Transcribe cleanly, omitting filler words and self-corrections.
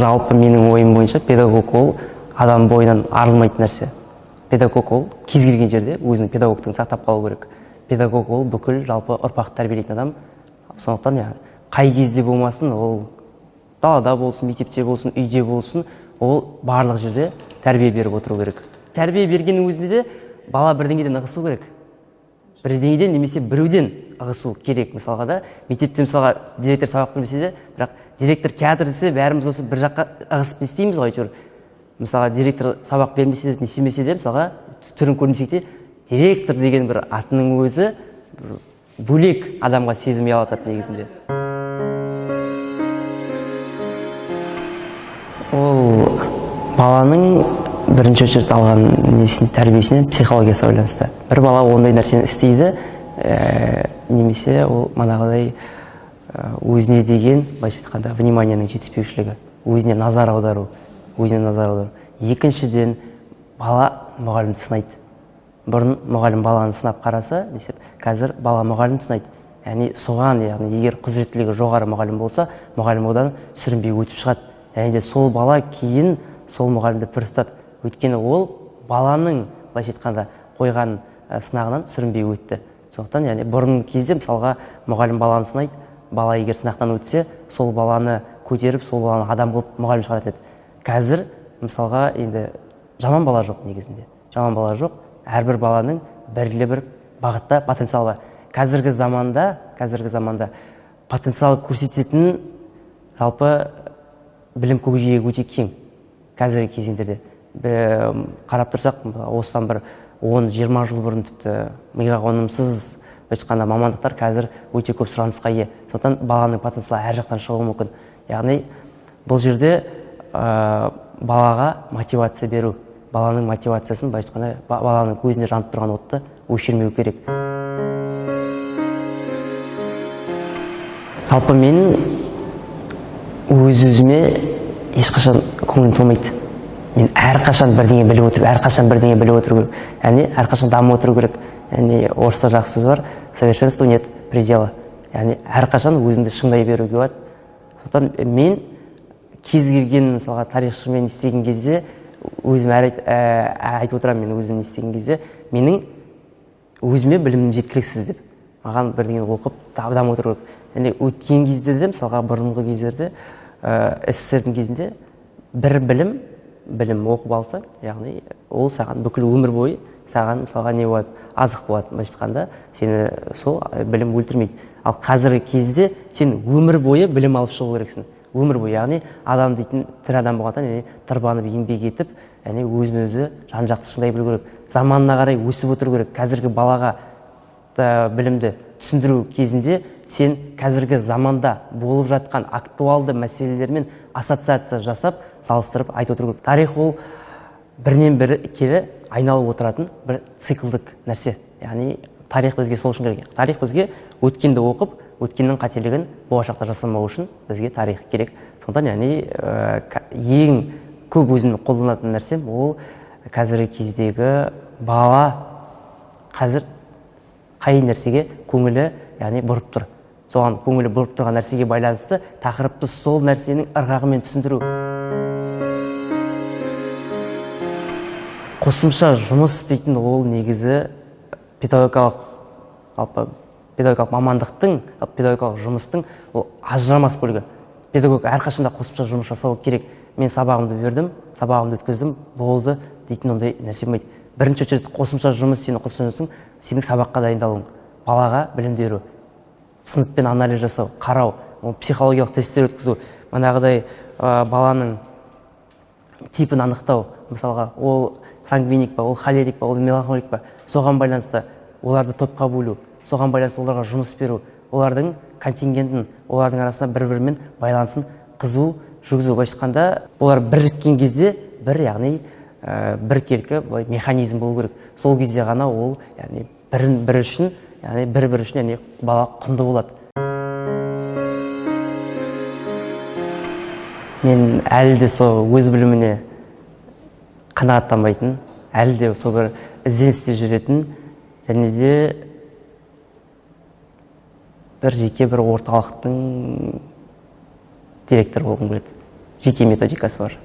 жалпы менің ойым бойынша педагог ол адам бойынан арылмайтын нәрсе. Педагог ол кез келген жерде өзінің педагогтығын сақтап қалу керек. Педагог ол бүкіл жалпы ұрпақты тәрбиелейтін адам. Сондықтан қай кезде болмасын, ол далада болсын, мектепте болсын, үйде болсын, ол барлық жерде тәрбие беріп отыру керек. Тәрбие бергеннің өзінде де бала бірдеңеден ығысу керек. Бірдеңеден немесе біреуден ығысу керек. Мысалға да мектепте мысалға директор сабақ бермесе де, бірақ директор театр десе, бәріміз осы бір жаққа ығысып не істейміз ғой әйтеуір. Мысалға директор сабақ бермесе де, не істемесе де, мысалға түрін көрмесек те, директор деген бір атының өзі бөлек адамға сезім ұялатады негізінде. Ол баланың бірінші очередь алған несін тәрбиесінен психологиясы байланысты. Бір бала ондай нәрсені істейді, немесе ол манағыдай өзіне деген, былайша айтқанда, вниманияның жетіспеушілігі, өзіне назар аудару. Екіншіден, бала мұғалімді сынайды. Бұрын мұғалім баланы сынап қараса, қазір бала мұғалім сынайды. Яғни соған, егер құзыреттілігі жоғары мұғалім болса, мұғалім одан сүрінбей өтіп шығады. Және де сол бала кейін сол мұғалімді пір тұтады. Өйткені ол баланың, былайша айтқанда, қойған сынағынан сүрінбей өтті. Сондықтан, бұрын кезде мысалға мұғалім баланы сынайды, бала егер сынақтан өтсе, сол баланы көтеріп, сол баланы адам қылып мұғалім шығаратын еді. Қазір мысалға енді жаман бала жоқ негізінде. Жаман бала жоқ. Әрбір баланың белгілі бір бағытта потенциалы бар. Қазіргі заманда потенциал көрсететін жалпы білім көкжиегі өте кең. Қазіргі кезеңдерде қарап тұрсақ, осыдан бір 10-20 жыл бұрын тіпті миға қонымсыз айтқанда мамандықтар қазір өте көп сұранысқа ие. Сондықтан баланың потенциалы әр жақтан шығуы мүмкін. Яғни бұл жерде балаға мотивация беру, баланың мотивациясын, баланың көзінде жанып тұрған отты өшірмеу керек. Жалпы мен өз-өзіме ешқашан көңілім толмайды. Мен әрқашан бірдеңе біліп отыру керек. Әрқашан дамып отыру керек. Орысша жақсы сөз бар, совершенству нет предела. Әрқашан өзіңді шыңдай беруге болады. Сондықтан мен кез келген мысалға тарихшымен істеген кезде, өзім айтып отырамын, мен өзім істеген кезде, менің өзіме білімім жеткіліксіз деп. Маған бірдеңені оқып, дамып отыру керек. Өткен кездерде, мысалға бұрынғы кездерде, СССР-дің кезінде бір білім оқып алсаң, яғни ол саған бүкіл өмір бойы саған мысалға не болады, азық болады, айтқанда, сені сол білім өлтірмейді. Ал қазіргі кезде сен өмір бойы білім алып шығу керексің. Өмір бойы, яғни адам дейтін тірі адам болғандықтан, тырбанып еңбек етіп, өзін-өзі жан-жақты шыңдай білу керек. Заманына қарай өсіп отыру керек. Қазіргі балаға білімді түсіндіру кезінде сен қазіргі заманда болып жатқан актуалды мәселелермен ассоциация жасап, салыстырып айтып отыру керек. Тарих ол бірінен бірі келі айналып отыратын бір циклдік нәрсе. Яғни тарих бізге сол үшін керек. Тарих бізге өткенді оқып, өткеннің қателігін болашақта жасамау үшін бізге тарих керек. Сондықтан ең көп өзімнің қолданатын нәрсем ол қазіргі кездегі бала қазір қай нәрсеге көңілі бұрып тұр. Соған көңілі бұрып тұрған нәрсеге байланысты тақырыпты сол нәрсенің ырғағымен түсіндіру. Қосымша жұмыс дейтін ол негізі педагогикалық мамандықтың, педагогикалық жұмыстың ажырамас бөлігі. Педагог әрқашанда қосымша жұмыс жасау керек. Мен сабағымды бердім, сабағымды өткіздім, болды дейтін ондай нәрсе болмайды. Бірінші очередь қосымша жұмыс, сенің сабаққа дайындалуың, балаға білім беру, сыныппен анализ жасау, қарау, психологиялық тесттер өткізу, манағыдай баланың типін анықтау, мысалға, ол сангвиник па, ол холерик па, ол меланхолик па, соған байланысты оларды топқа бөлу, соған байланысты оларға жұмыс беру, олардың контингентін, олардың арасында бір-бірімен байланысын қызу жүргізу. Айтқанда, олар біріккен кезде бір келкі механизм болу керек. Сол кезде ғана ол бір-бірі үшін бала құнды болады. Мен әлі де сол өз біліміне қанағаттанбайтын, әлі де сол бір ізденісте жүретін, және де бір жеке бір орталықтың директоры болғым келеді. жеке методикасы бар.